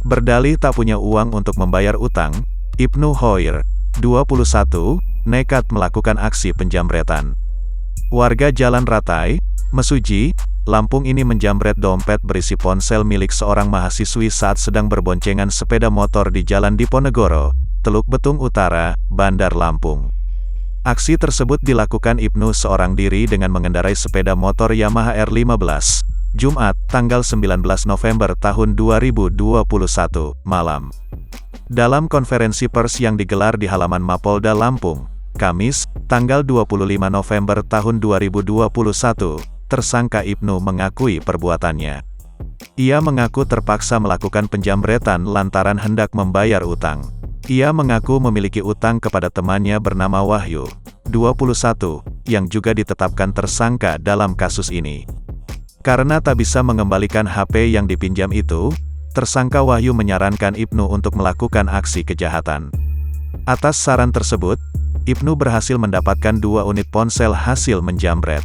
Berdalih tak punya uang untuk membayar utang, Ibnu Hoir, 21, nekat melakukan aksi penjamretan. Warga Jalan Ratai, Mesuji, Lampung ini menjamret dompet berisi ponsel milik seorang mahasiswi saat sedang berboncengan sepeda motor di Jalan Diponegoro, Teluk Betung Utara, Bandar Lampung. Aksi tersebut dilakukan Ibnu seorang diri dengan mengendarai sepeda motor Yamaha R15, Jumat, tanggal 19 November tahun 2021, malam. Dalam konferensi pers yang digelar di halaman Mapolda Lampung, Kamis, tanggal 25 November tahun 2021, tersangka Ibnu mengakui perbuatannya. Ia mengaku terpaksa melakukan penjamretan lantaran hendak membayar utang. Ia mengaku memiliki utang kepada temannya bernama Wahyu, 21, yang juga ditetapkan tersangka dalam kasus ini. Karena tak bisa mengembalikan HP yang dipinjam itu, tersangka Wahyu menyarankan Ibnu untuk melakukan aksi kejahatan. Atas saran tersebut, Ibnu berhasil mendapatkan 2 unit ponsel hasil menjamret.